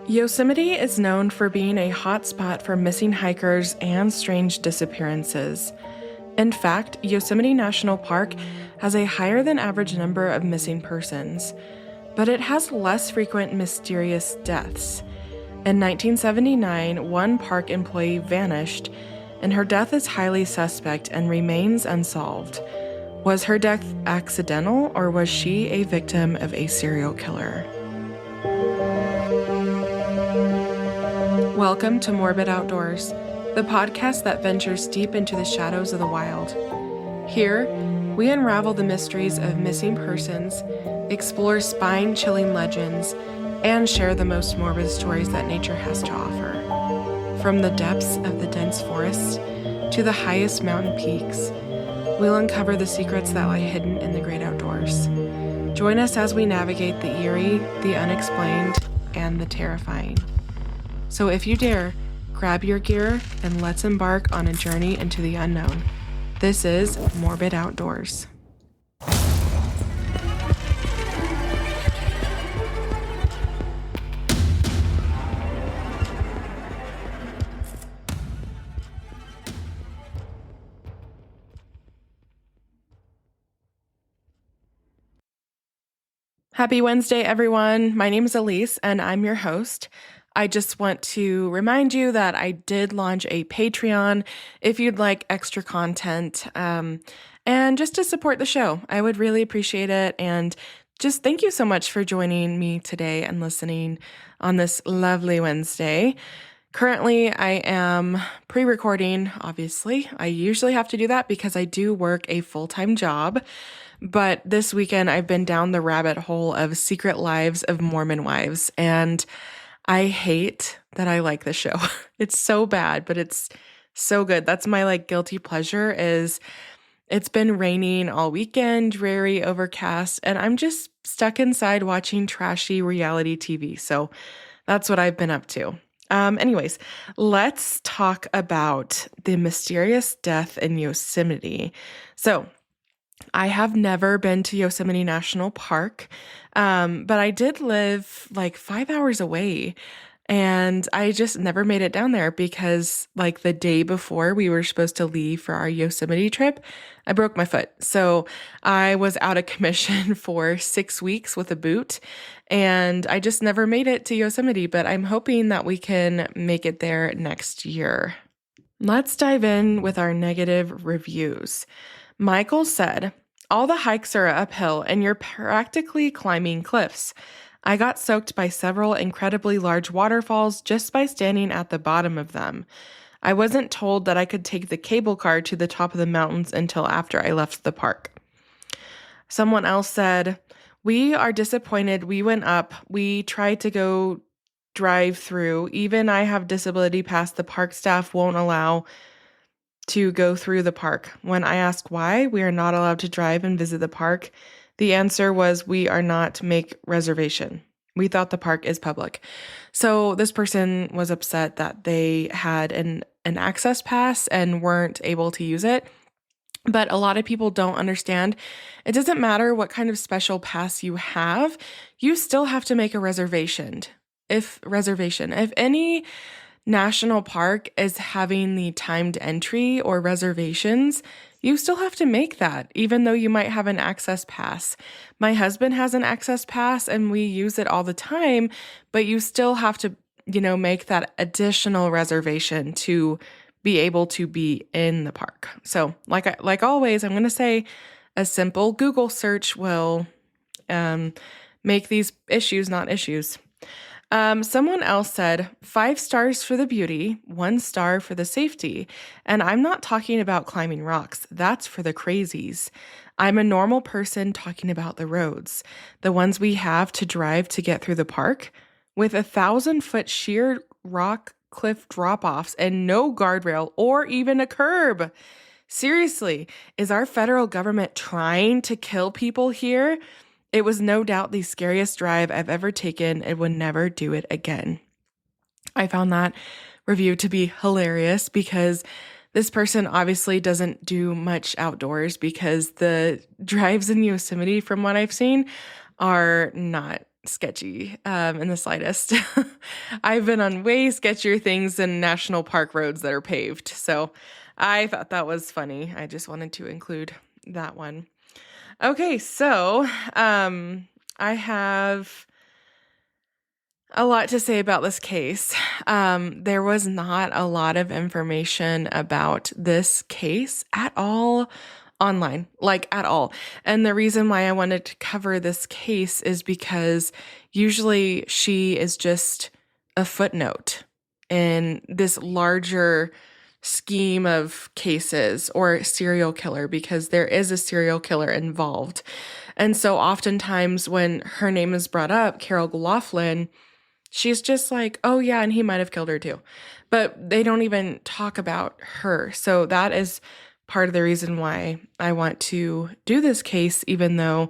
Yosemite is known for being a hotspot for missing hikers and strange disappearances. In fact, Yosemite National Park has a higher than average number of missing persons, but it has less frequent mysterious deaths. In 1979, one park employee vanished, and her death is highly suspect and remains unsolved. Was her death accidental, or was she a victim of a serial killer? Welcome to Morbid Outdoors, the podcast that ventures deep into the shadows of the wild. Here, we unravel the mysteries of missing persons, explore spine-chilling legends, and share the most morbid stories that nature has to offer. From the depths of the dense forests to the highest mountain peaks, we'll uncover the secrets that lie hidden in the great outdoors. Join us as we navigate the eerie, the unexplained, and the terrifying. So if you dare, grab your gear and let's embark on a journey into the unknown. This is Morbid Outdoors. Happy Wednesday, everyone. My name is Elise, and I'm your host. I just want to remind you that I did launch a Patreon if you'd like extra content and just to support the show. I would really appreciate it. And just thank you so much for joining me today and listening on this lovely Wednesday. Currently, I am pre-recording, obviously. I usually have to do that because I do work a full-time job. But this weekend, I've been down the rabbit hole of Secret Lives of Mormon Wives, and I hate that I like this show. It's so bad, but it's so good. That's my guilty pleasure is it's been raining all weekend, dreary, overcast, and I'm just stuck inside watching trashy reality TV. So that's what I've been up to. Anyways, let's talk about the mysterious death in Yosemite. So I have never been to Yosemite National Park, but I did live 5 hours away, and I just never made it down there because the day before we were supposed to leave for our Yosemite trip, I broke my foot. So I was out of commission for 6 weeks with a boot, and I just never made it to Yosemite, but I'm hoping that we can make it there next year. Let's dive in with our negative reviews. Michael said, "All the hikes are uphill and you're practically climbing cliffs. I got soaked by several incredibly large waterfalls just by standing at the bottom of them. I wasn't told that I could take the cable car to the top of the mountains until after I left the park." Someone else said, "We are disappointed. We went up. We tried to go drive through. Even I have disability pass. The park staff won't allow to go through the park. When I asked why we are not allowed to drive and visit the park, the answer was we are not make reservation. We thought the park is public." So this person was upset that they had an access pass and weren't able to use it. But a lot of people don't understand. It doesn't matter what kind of special pass you have, you still have to make a reservation. If any national park is having the timed entry or reservations, you still have to make that, even though you might have an access pass. My husband has an access pass and we use it all the time, but you still have to, make that additional reservation to be able to be in the park. So like always, I'm going to say a simple Google search will make these issues not issues. Someone else said 5 stars for the beauty, 1 star for the safety. And I'm not talking about climbing rocks. That's for the crazies. I'm a normal person talking about the roads, the ones we have to drive to get through the park with 1,000-foot sheer rock cliff drop-offs and no guardrail or even a curb. Seriously, is our federal government trying to kill people here? It was no doubt the scariest drive I've ever taken and would never do it again. I found that review to be hilarious because this person obviously doesn't do much outdoors because the drives in Yosemite, from what I've seen, are not sketchy in the slightest. I've been on way sketchier things than national park roads that are paved. So I thought that was funny. I just wanted to include that one. Okay, so I have a lot to say about this case. There was not a lot of information about this case at all online, like at all. And the reason why I wanted to cover this case is because usually she is just a footnote in this larger scheme of cases or serial killer, because there is a serial killer involved. And so oftentimes when her name is brought up, Carol Laughlin, she's just like, oh yeah, and he might have killed her too. But they don't even talk about her. So that is part of the reason why I want to do this case, even though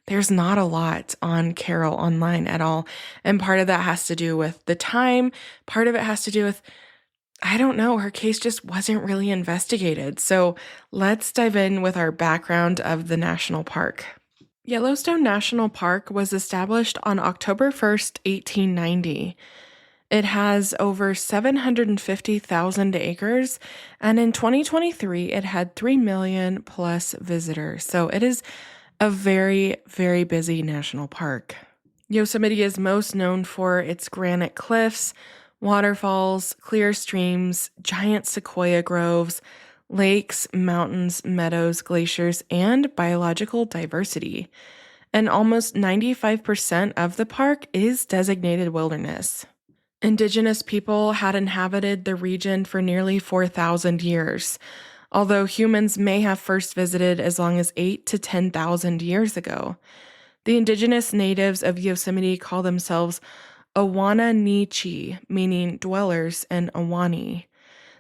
there's not a lot on Carol online at all. And part of that has to do with the time. Part of it has to do with, I don't know, her case just wasn't really investigated. So let's dive in with our background of the national park. Yellowstone National Park was established on October 1st, 1890. It has over 750,000 acres, and in 2023, it had 3 million plus visitors. So it is a very, very busy national park. Yosemite is most known for its granite cliffs, waterfalls, clear streams, giant sequoia groves, lakes, mountains, meadows, glaciers, and biological diversity. And almost 95% of the park is designated wilderness. Indigenous people had inhabited the region for nearly 4,000 years, although humans may have first visited as long as 8,000 to 10,000 years ago. The indigenous natives of Yosemite call themselves Awana-Ni-Chi, meaning dwellers in Awani.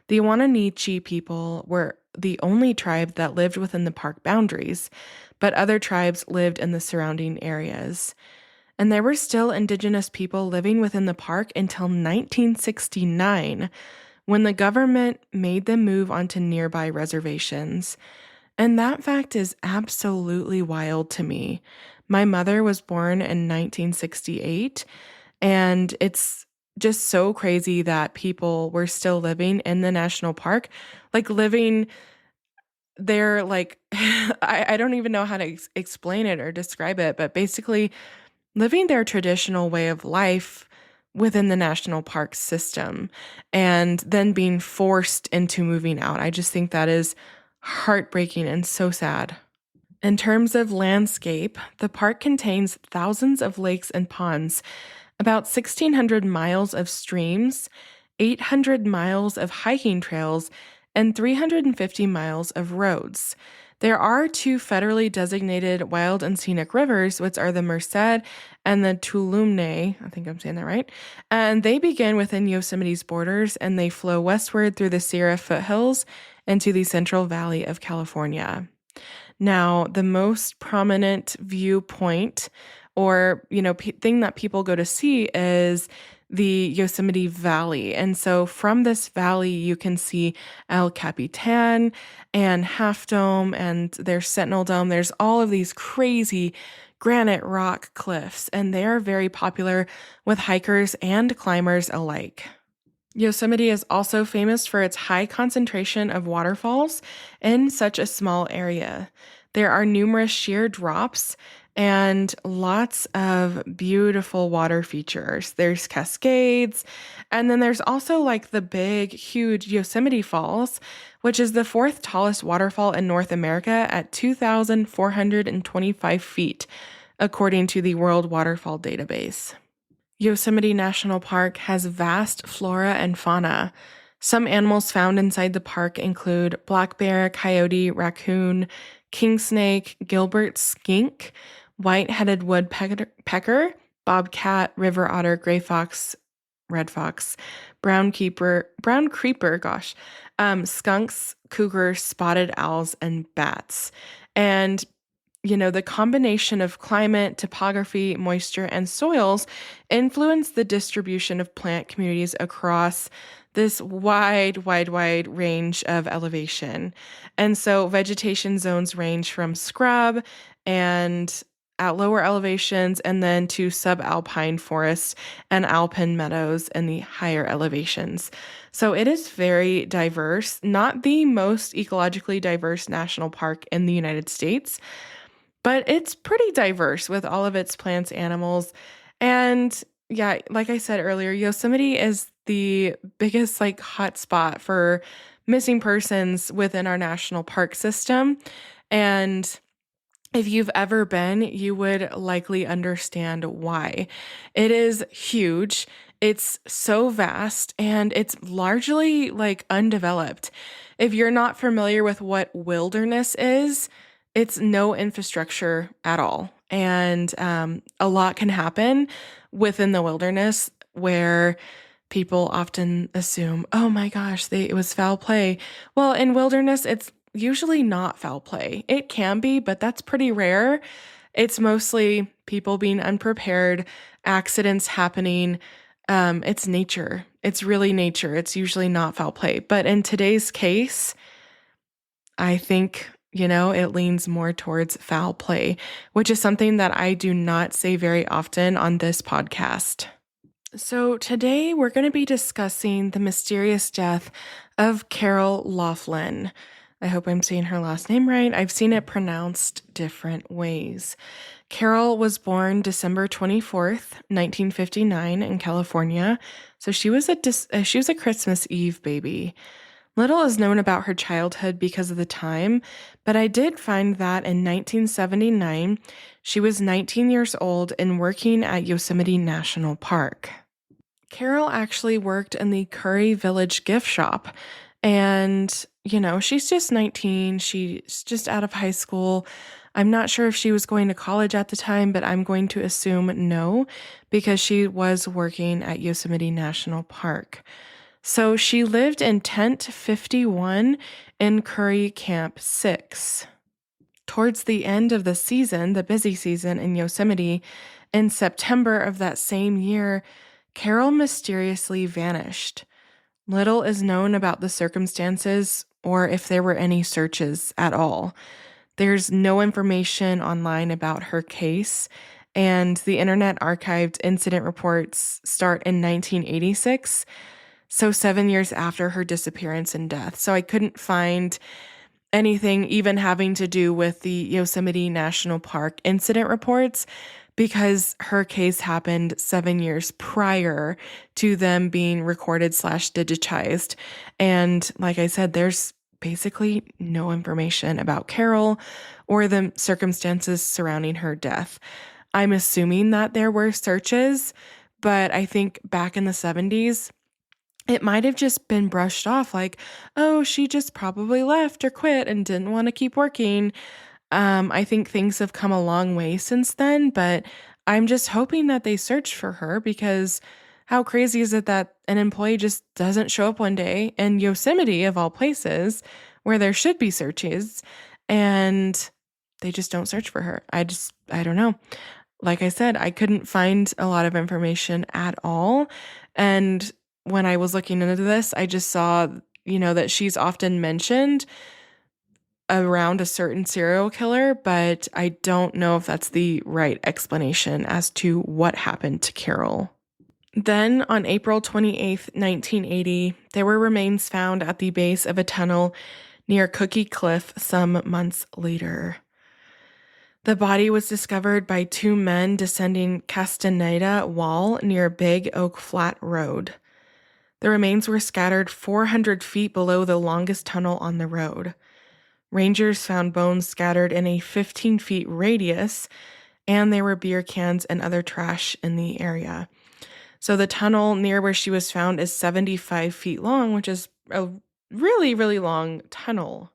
The Awana-Ni-Chi people were the only tribe that lived within the park boundaries, but other tribes lived in the surrounding areas. And there were still indigenous people living within the park until 1969, when the government made them move onto nearby reservations. And that fact is absolutely wild to me. My mother was born in 1968, and it's just so crazy that people were still living in the national park, like living there, like, I don't even know how to explain it or describe it, but basically living their traditional way of life within the national park system and then being forced into moving out. I just think that is heartbreaking and so sad. In terms of landscape, the park contains thousands of lakes and ponds, about 1,600 miles of streams, 800 miles of hiking trails, and 350 miles of roads. There are 2 federally designated wild and scenic rivers, which are the Merced and the Tuolumne, I think I'm saying that right, and they begin within Yosemite's borders, and they flow westward through the Sierra foothills into the Central Valley of California. Now, the most prominent viewpoint or, thing that people go to see is the Yosemite Valley. And so from this valley, you can see El Capitan and Half Dome and there's Sentinel Dome. There's all of these crazy granite rock cliffs, and they are very popular with hikers and climbers alike. Yosemite is also famous for its high concentration of waterfalls in such a small area. There are numerous sheer drops and lots of beautiful water features. There's cascades, and then there's also like the big, huge Yosemite Falls, which is the 4th tallest waterfall in North America at 2,425 feet, according to the World Waterfall Database. Yosemite National Park has vast flora and fauna. Some animals found inside the park include black bear, coyote, raccoon, king snake, Gilbert skink, white-headed woodpecker, bobcat, river otter, gray fox, red fox, brown creeper, skunks, cougar, spotted owls, and bats. And the combination of climate, topography, moisture, and soils influence the distribution of plant communities across this wide range of elevation. And so vegetation zones range from scrub and at lower elevations, and then to subalpine forests and alpine meadows in the higher elevations. So it is very diverse, not the most ecologically diverse national park in the United States, but it's pretty diverse with all of its plants, animals. And yeah, like I said earlier, Yosemite is the biggest hotspot for missing persons within our national park system. And if you've ever been, you would likely understand why. It is huge. It's so vast and it's largely undeveloped. If you're not familiar with what wilderness is, it's no infrastructure at all. And a lot can happen within the wilderness where people often assume, oh my gosh, it was foul play. Well, in wilderness, it's usually not foul play. It can be, but that's pretty rare. It's mostly people being unprepared, accidents happening. It's nature. It's really nature. It's usually not foul play. But in today's case, I think, it leans more towards foul play, which is something that I do not say very often on this podcast. So today we're going to be discussing the mysterious death of Carol Laughlin. I hope I'm saying her last name right. I've seen it pronounced different ways. Carol was born December 24th, 1959 in California. So she was a Christmas Eve baby. Little is known about her childhood because of the time, but I did find that in 1979, she was 19 years old and working at Yosemite National Park. Carol actually worked in the Curry Village gift shop, and, she's just 19. She's just out of high school. I'm not sure if she was going to college at the time, but I'm going to assume no, because she was working at Yosemite National Park. So she lived in Tent 51 in Curry Camp 6. Towards the end of the season, the busy season in Yosemite, in September of that same year, Carol mysteriously vanished. Little is known about the circumstances or if there were any searches at all. There's no information online about her case, and the Internet Archived incident reports start in 1986, so 7 years after her disappearance and death. So I couldn't find anything even having to do with the Yosemite National Park incident reports, because her case happened 7 years prior to them being recorded/digitized. And like I said, there's basically no information about Carol or the circumstances surrounding her death. I'm assuming that there were searches, but I think back in the 70s, it might have just been brushed off oh, she just probably left or quit and didn't want to keep working. I think things have come a long way since then, but I'm just hoping that they search for her, because how crazy is it that an employee just doesn't show up one day in Yosemite, of all places, where there should be searches, and they just don't search for her? I don't know. Like I said, I couldn't find a lot of information at all. And when I was looking into this, I just saw, that she's often mentioned around a certain serial killer, but I don't know if that's the right explanation as to what happened to Carol. Then on April 28th, 1980, there were remains found at the base of a tunnel near Cookie Cliff some months later. The body was discovered by two men descending Castaneda Wall near Big Oak Flat Road. The remains were scattered 400 feet below the longest tunnel on the road. Rangers found bones scattered in a 15 feet radius, and there were beer cans and other trash in the area. So the tunnel near where she was found is 75 feet long, which is a really, really long tunnel.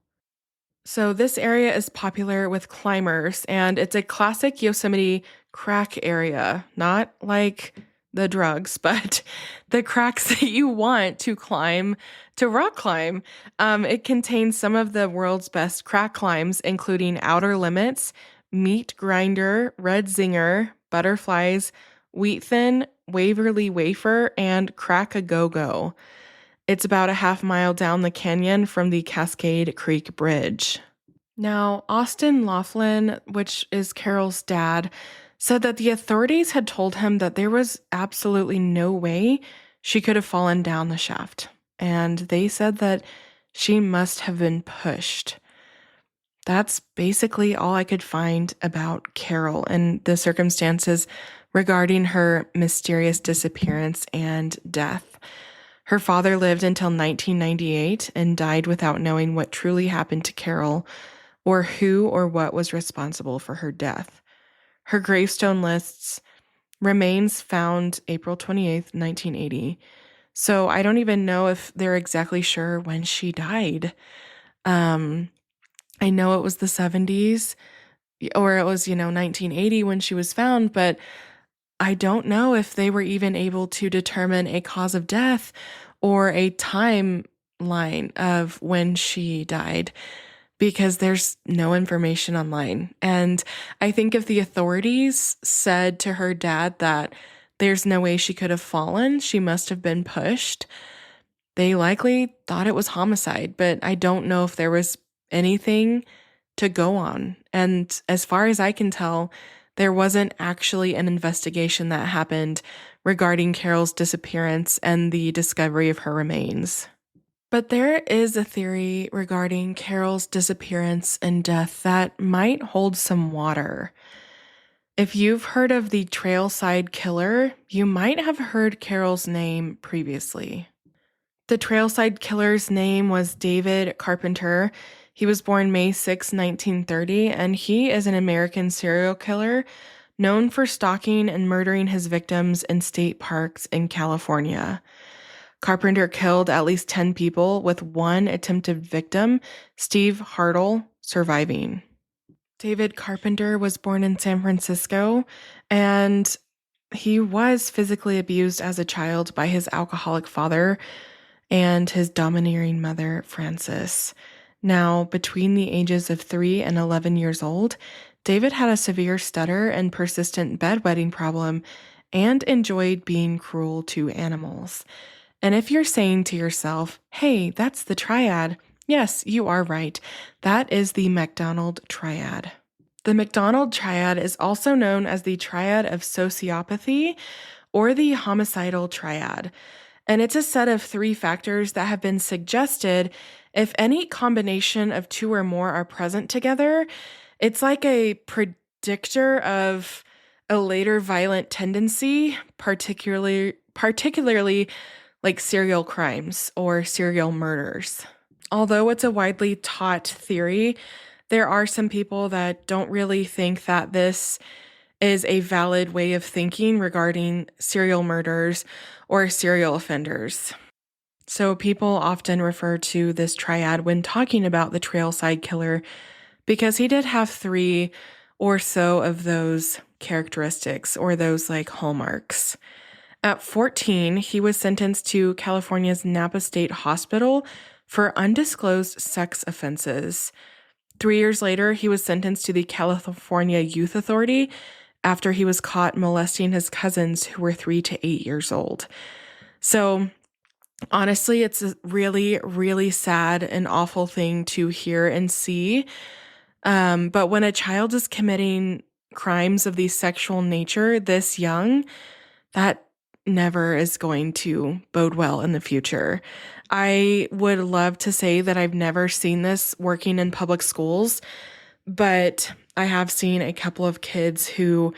So this area is popular with climbers, and it's a classic Yosemite crack area, not like the drugs, but the cracks that you want to climb, to rock climb. It contains some of the world's best crack climbs, including Outer Limits, Meat Grinder, Red Zinger, Butterflies, Wheat Thin, Waverly Wafer, and Crack-A-Go-Go. It's about a half mile down the canyon from the Cascade Creek Bridge. Now, Austin Laughlin, which is Carol's dad, said that the authorities had told him that there was absolutely no way she could have fallen down the shaft. And they said that she must have been pushed. That's basically all I could find about Carol and the circumstances regarding her mysterious disappearance and death. Her father lived until 1998 and died without knowing what truly happened to Carol or who or what was responsible for her death. Her gravestone lists remains found April 28th, 1980. So I don't even know if they're exactly sure when she died. I know it was the 70s or it was, 1980 when she was found, but I don't know if they were even able to determine a cause of death or a timeline of when she died because there's no information online. And I think if the authorities said to her dad that there's no way she could have fallen, she must have been pushed, they likely thought it was homicide, but I don't know if there was anything to go on. And as far as I can tell, there wasn't actually an investigation that happened regarding Carol's disappearance and the discovery of her remains. But there is a theory regarding Carol's disappearance and death that might hold some water. If you've heard of the Trailside Killer, you might have heard Carol's name previously. The Trailside Killer's name was David Carpenter. He was born May 6, 1930, and he is an American serial killer known for stalking and murdering his victims in state parks in California. Carpenter killed at least 10 people, with one attempted victim, Steve Hartle, surviving. David Carpenter was born in San Francisco, and he was physically abused as a child by his alcoholic father and his domineering mother, Frances. Now, between the ages of 3 and 11 years old, David had a severe stutter and persistent bedwetting problem and enjoyed being cruel to animals. And if you're saying to yourself, hey, that's the triad, yes, you are right. That is the MacDonald triad. The MacDonald triad is also known as the triad of sociopathy or the homicidal triad. And it's a set of 3 factors that have been suggested if any combination of 2 or more are present together. It's like a predictor of a later violent tendency, particularly like serial crimes or serial murders. Although it's a widely taught theory, there are some people that don't really think that this is a valid way of thinking regarding serial murders or serial offenders. So people often refer to this triad when talking about the Trailside Killer because he did have 3 or so of those characteristics or those like hallmarks. At 14, he was sentenced to California's Napa State Hospital for undisclosed sex offenses. 3 years later, he was sentenced to the California Youth Authority after he was caught molesting his cousins who were 3 to 8 years old. So honestly, it's a really, really sad and awful thing to hear and see. But when a child is committing crimes of the sexual nature this young, that never is going to bode well in the future. I would love to say that I've never seen this working in public schools, but I have seen a couple of kids who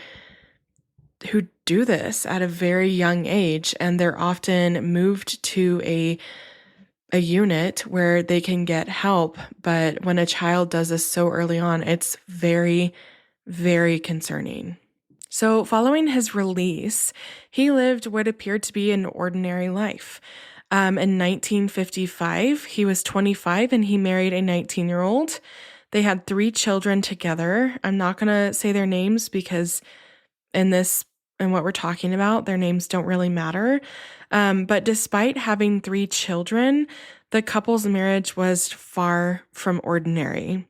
do this at a very young age, and they're often moved to a unit where they can get help. But when a child does this so early on, it's very, very concerning. So following his release, he lived what appeared to be an ordinary life. In 1955, he was 25 and he married a 19-year-old. They had 3 children together. I'm not going to say their names because in what we're talking about, their names don't really matter. But despite having 3 children, the couple's marriage was far from ordinary.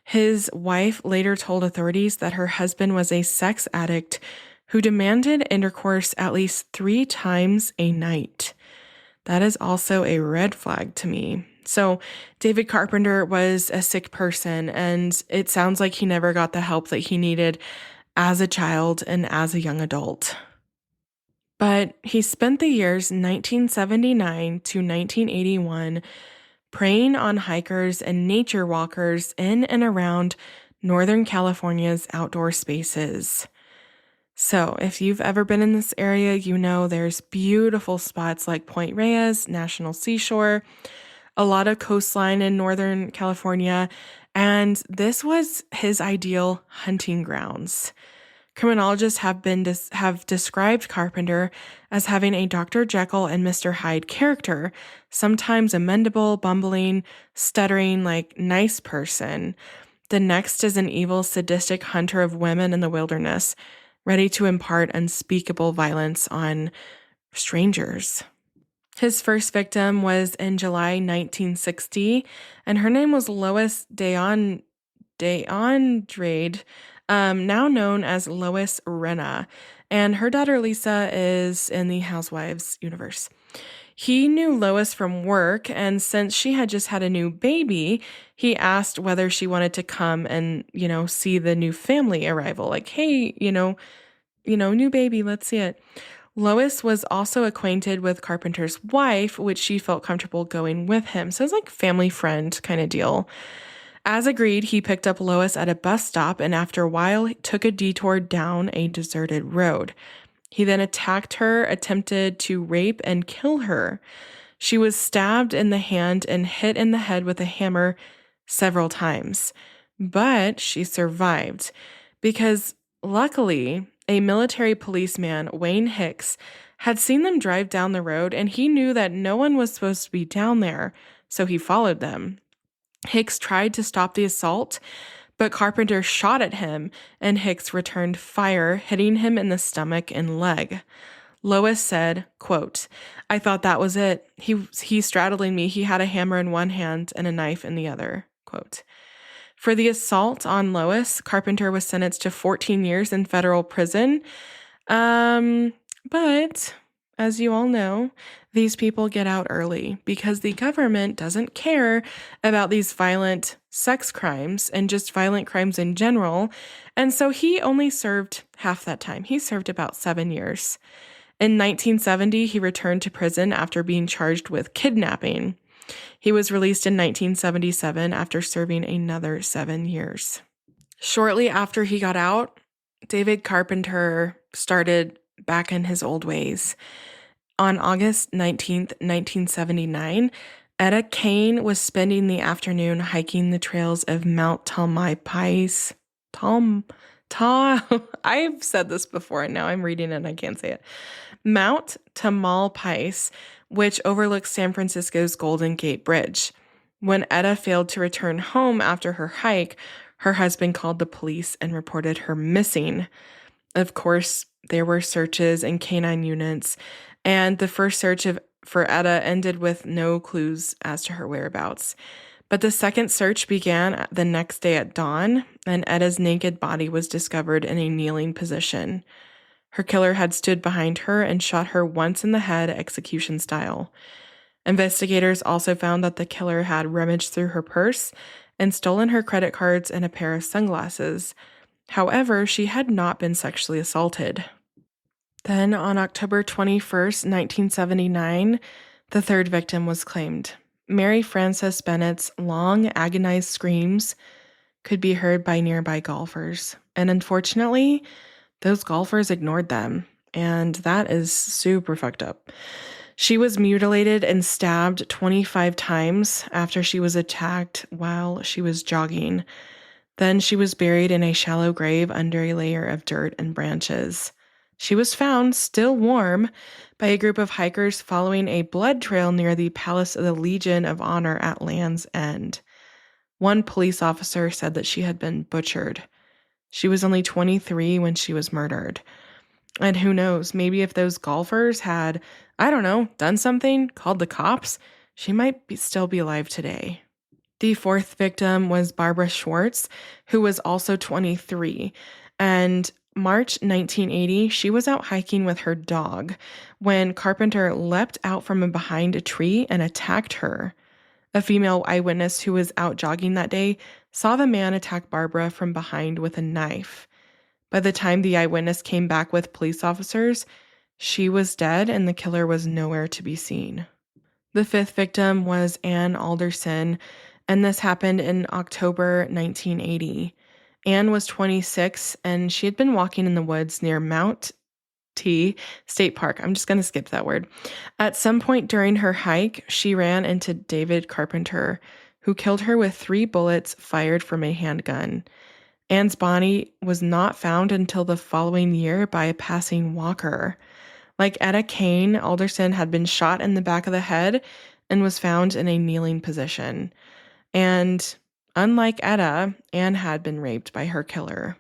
His wife later told authorities that her husband was a sex addict who demanded intercourse at least 3 times a night. That is also a red flag to me. So David Carpenter was a sick person, and it sounds like he never got the help that he needed as a child and as a young adult. But he spent the years 1979 to 1981 preying on hikers and nature walkers in and around Northern California's outdoor spaces. So, if you've ever been in this area, you know there's beautiful spots like Point Reyes National Seashore, a lot of coastline in Northern California, and this was his ideal hunting grounds. Criminologists have described Carpenter as having a Dr. Jekyll and Mr. Hyde character, sometimes a mendable, bumbling, stuttering, nice person. The next is an evil, sadistic hunter of women in the wilderness, ready to impart unspeakable violence on strangers. His first victim was in July 1960, and her name was Lois DeAndrade, now known as Lois Renna, and her daughter Lisa is in the Housewives universe. He knew Lois from work, and since she had just had a new baby, he asked whether she wanted to come and, see the new family arrival. Like, hey, new baby, let's see it. Lois was also acquainted with Carpenter's wife, which she felt comfortable going with him. So it's like family friend kind of deal. As agreed, he picked up Lois at a bus stop and after a while took a detour down a deserted road. He then attacked her, attempted to rape and kill her. She was stabbed in the hand and hit in the head with a hammer several times, but she survived because luckily a military policeman, Wayne Hicks, had seen them drive down the road and he knew that no one was supposed to be down there, so he followed them. Hicks tried to stop the assault, but Carpenter shot at him, and Hicks returned fire, hitting him in the stomach and leg. Lois said, quote, "I thought that was it. He straddling me. He had a hammer in one hand and a knife in the other." Quote. For the assault on Lois, Carpenter was sentenced to 14 years in federal prison. But as you all know, these people get out early because the government doesn't care about these violent sex crimes and just violent crimes in general. And so he only served half that time. He served about 7 years. In 1970, he returned to prison after being charged with kidnapping. He was released in 1977 after serving another 7 years. Shortly after he got out, David Carpenter started back in his old ways. On August 19th, 1979, Etta Kane was spending the afternoon hiking the trails of Mount Tamalpais. I've said this before and now I'm reading it and I can't say it. Mount Tamalpais, which overlooks San Francisco's Golden Gate Bridge. When Etta failed to return home after her hike, her husband called the police and reported her missing. Of course, there were searches and canine units, and the first search for Etta ended with no clues as to her whereabouts. But the second search began the next day at dawn, and Etta's naked body was discovered in a kneeling position. Her killer had stood behind her and shot her once in the head, execution style. Investigators also found that the killer had rummaged through her purse and stolen her credit cards and a pair of sunglasses. However, she had not been sexually assaulted. Then, on October 21st, 1979, the third victim was claimed. Mary Frances Bennett's long, agonized screams could be heard by nearby golfers. And unfortunately, those golfers ignored them. And that is super fucked up. She was mutilated and stabbed 25 times after she was attacked while she was jogging. Then she was buried in a shallow grave under a layer of dirt and branches. She was found, still warm, by a group of hikers following a blood trail near the Palace of the Legion of Honor at Land's End. One police officer said that she had been butchered. She was only 23 when she was murdered. And who knows, maybe if those golfers had, done something, called the cops, she might still be alive today. The fourth victim was Barbara Schwartz, who was also 23. And March 1980, she was out hiking with her dog when Carpenter leapt out from behind a tree and attacked her. A female eyewitness who was out jogging that day saw the man attack Barbara from behind with a knife. By the time the eyewitness came back with police officers, she was dead and the killer was nowhere to be seen. The fifth victim was Ann Alderson, and this happened in October 1980. Ann was 26, and she had been walking in the woods near Mount T State Park. I'm just going to skip that word. At some point during her hike, she ran into David Carpenter, who killed her with 3 bullets fired from a handgun. Ann's body was not found until the following year by a passing walker. Like Etta Kane, Alderson had been shot in the back of the head and was found in a kneeling position. And unlike Etta, Ann had been raped by her killer.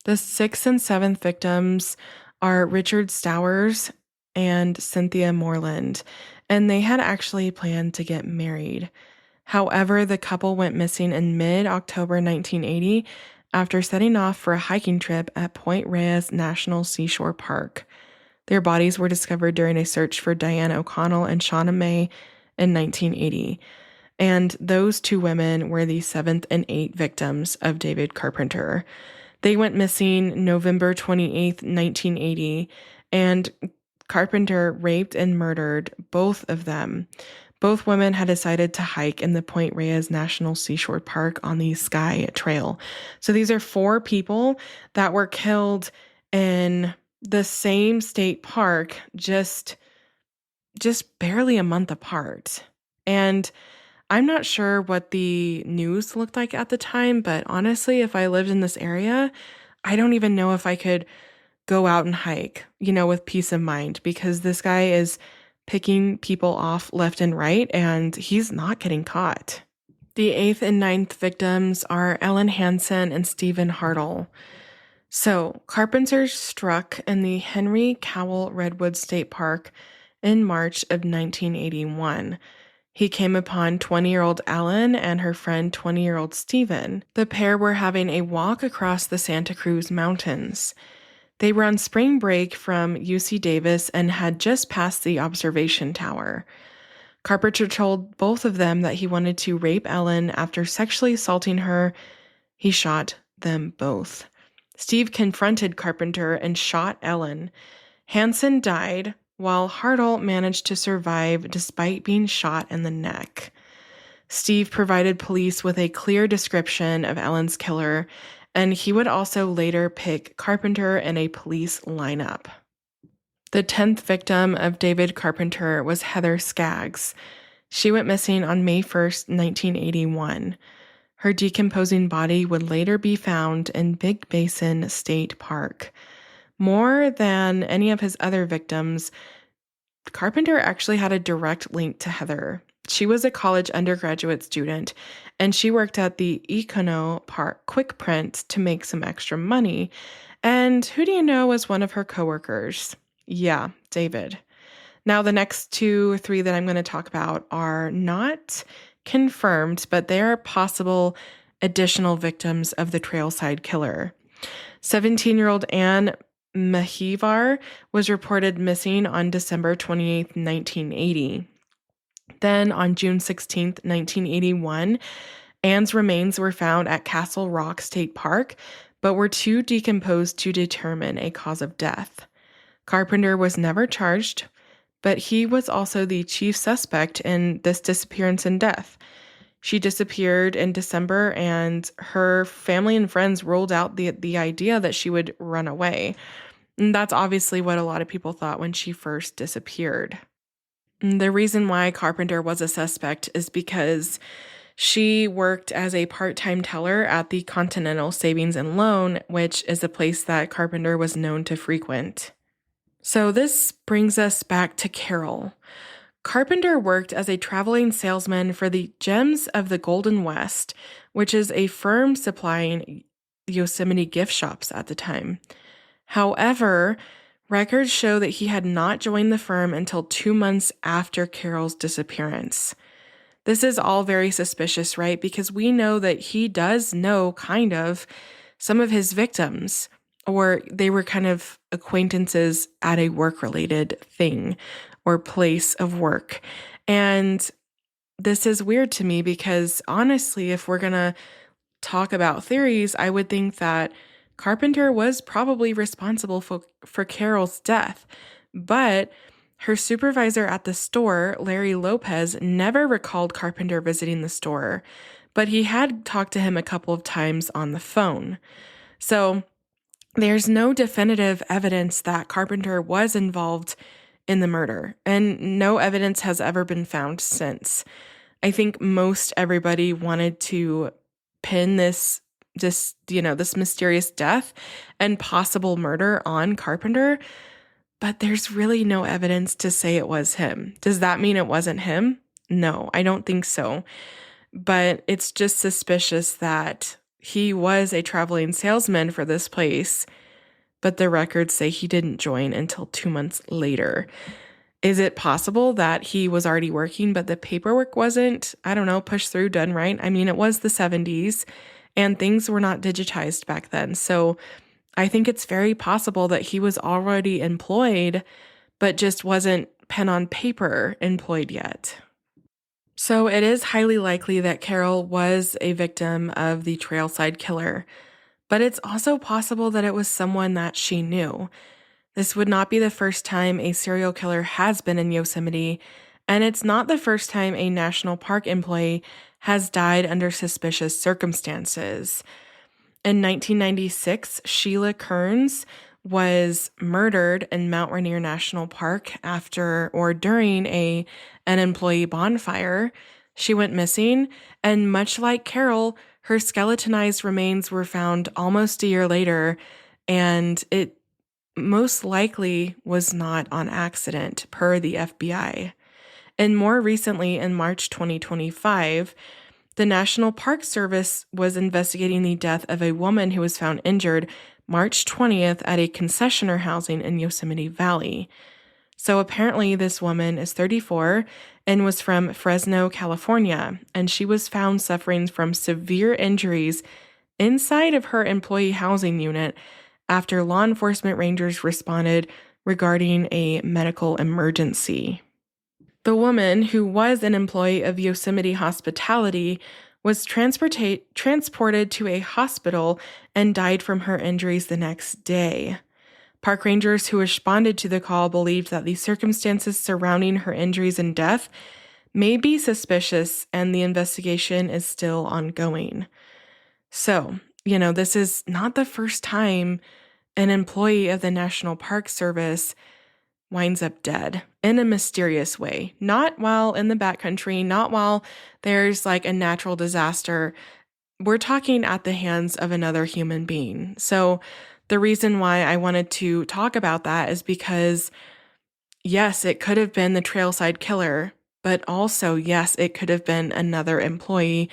The 6th and 7th victims are Richard Stowers and Cynthia Moreland, and they had actually planned to get married. However, the couple went missing in mid-October 1980 after setting off for a hiking trip at Point Reyes National Seashore Park. Their bodies were discovered during a search for Diane O'Connell and Shauna May in 1980. And those 2 women were the 7th and 8th victims of David Carpenter. They went missing November 28th, 1980, and Carpenter raped and murdered both of them. Both women had decided to hike in the Point Reyes National Seashore Park on the Sky Trail. So these are 4 people that were killed in the same state park, just barely a month apart. And I'm not sure what the news looked like at the time, but honestly, if I lived in this area, I don't even know if I could go out and hike, with peace of mind, because this guy is picking people off left and right, and he's not getting caught. The 8th and 9th victims are Ellen Hansen and Stephen Hartle. So, Carpenter struck in the Henry Cowell Redwood State Park in March of 1981. He came upon 20-year-old Ellen and her friend 20-year-old Stephen. The pair were having a walk across the Santa Cruz Mountains. They were on spring break from UC Davis and had just passed the observation tower. Carpenter told both of them that he wanted to rape Ellen after sexually assaulting her. He shot them both. Steve confronted Carpenter and shot Ellen. Hansen died, while Hartle managed to survive despite being shot in the neck. Steve provided police with a clear description of Ellen's killer, and he would also later pick Carpenter in a police lineup. The 10th victim of David Carpenter was Heather Skaggs. She went missing on May 1st, 1981. Her decomposing body would later be found in Big Basin State Park. More than any of his other victims, Carpenter actually had a direct link to Heather. She was a college undergraduate student, and she worked at the Econo Park Quick Print to make some extra money. And who do you know was one of her coworkers? Yeah, David. Now, the next 2 or 3 that I'm going to talk about are not confirmed, but they are possible additional victims of the Trailside Killer. 17-year-old Ann Mahivar was reported missing on December 28, 1980. Then, on June 16, 1981, Ann's remains were found at Castle Rock State Park, but were too decomposed to determine a cause of death. Carpenter was never charged, but he was also the chief suspect in this disappearance and death. She disappeared in December, and her family and friends ruled out the idea that she would run away. And that's obviously what a lot of people thought when she first disappeared. And the reason why Carpenter was a suspect is because she worked as a part-time teller at the Continental Savings and Loan, which is a place that Carpenter was known to frequent. So this brings us back to Carol. Carpenter worked as a traveling salesman for the Gems of the Golden West, which is a firm supplying Yosemite gift shops at the time. However, records show that he had not joined the firm until 2 months after Carol's disappearance. This is all very suspicious, right? Because we know that he does know kind of some of his victims, or they were kind of acquaintances at a work-related thing or place of work. And this is weird to me because honestly, if we're going to talk about theories, I would think that Carpenter was probably responsible for Carol's death. But her supervisor at the store, Larry Lopez, never recalled Carpenter visiting the store, but he had talked to him a couple of times on the phone. So there's no definitive evidence that Carpenter was involved in the murder, and no evidence has ever been found since. I think most everybody wanted to pin this mysterious death and possible murder on Carpenter, but there's really no evidence to say it was him. Does that mean it wasn't him? No, I don't think so. But it's just suspicious that he was a traveling salesman for this place, but the records say he didn't join until 2 months later. Is it possible that he was already working, but the paperwork wasn't, pushed through, done right? I mean, it was the 70s, and things were not digitized back then. So I think it's very possible that he was already employed, but just wasn't pen on paper employed yet. So it is highly likely that Carol was a victim of the trailside killer, but it's also possible that it was someone that she knew. This would not be the first time a serial killer has been in Yosemite, and it's not the first time a national park employee has died under suspicious circumstances. In 1996, Sheila Kearns was murdered in Mount Rainier National Park after or during an employee bonfire. She went missing, and much like Carol, her skeletonized remains were found almost a year later, and it most likely was not on accident, per the FBI. And more recently, in March 2025, the National Park Service was investigating the death of a woman who was found injured March 20th at a concessionaire housing in Yosemite Valley. So apparently this woman is 34 and was from Fresno, California, and she was found suffering from severe injuries inside of her employee housing unit after law enforcement rangers responded regarding a medical emergency. The woman, who was an employee of Yosemite Hospitality, was transported to a hospital and died from her injuries the next day. Park rangers who responded to the call believed that the circumstances surrounding her injuries and death may be suspicious, and the investigation is still ongoing. So, this is not the first time an employee of the National Park Service winds up dead in a mysterious way. Not while in the backcountry, not while there's like a natural disaster. We're talking at the hands of another human being. So the reason why I wanted to talk about that is because, yes, it could have been the trailside killer, but also, yes, it could have been another employee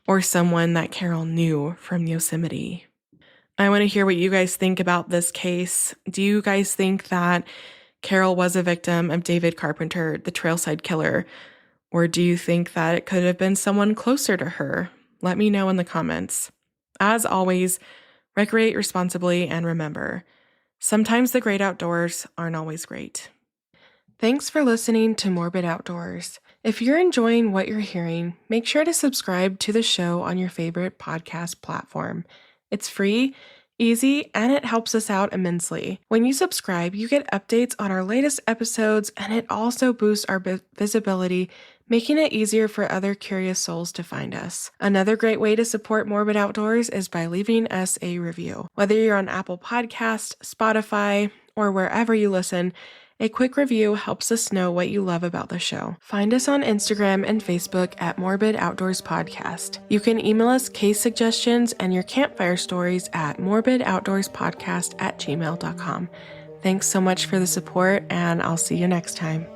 or someone that Carol knew from Yosemite. I want to hear what you guys think about this case. Do you guys think that Carol was a victim of David Carpenter, the trailside killer, or do you think that it could have been someone closer to her? Let me know in the comments. As always, recreate responsibly, and remember, sometimes the great outdoors aren't always great. Thanks for listening to Morbid Outdoors. If you're enjoying what you're hearing, make sure to subscribe to the show on your favorite podcast platform. It's free, easy, and it helps us out immensely. When you subscribe, you get updates on our latest episodes, and it also boosts our visibility, making it easier for other curious souls to find us. Another great way to support Morbid Outdoors is by leaving us a review. Whether you're on Apple Podcasts, Spotify, or wherever you listen, a quick review helps us know what you love about the show. Find us on Instagram and Facebook at Morbid Outdoors Podcast. You can email us case suggestions and your campfire stories at morbidoutdoorspodcast@gmail.com. Thanks so much for the support, and I'll see you next time.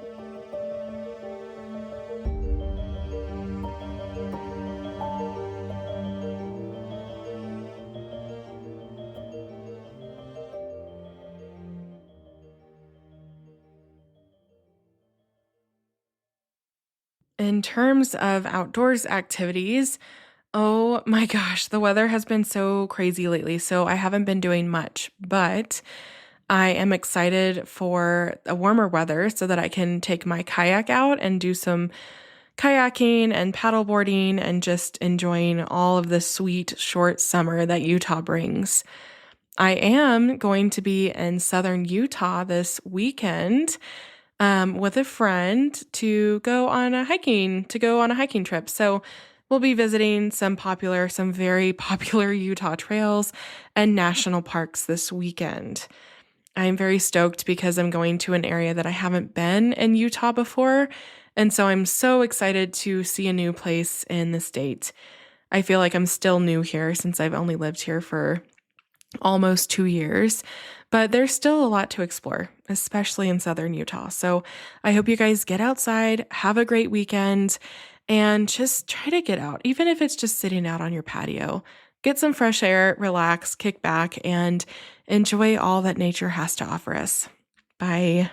In terms of outdoors activities, oh my gosh, the weather has been so crazy lately, so I haven't been doing much, but I am excited for a warmer weather so that I can take my kayak out and do some kayaking and paddleboarding and just enjoying all of the sweet, short summer that Utah brings. I am going to be in southern Utah this weekend with a friend to go on a hiking trip. So we'll be visiting some very popular Utah trails and national parks this weekend. I'm very stoked because I'm going to an area that I haven't been in Utah before. And so I'm so excited to see a new place in the state. I feel like I'm still new here since I've only lived here for almost 2 years, but there's still a lot to explore, especially in southern Utah. So I hope you guys get outside, have a great weekend, and just try to get out, even if it's just sitting out on your patio. Get some fresh air, relax, kick back, and enjoy all that nature has to offer us. Bye.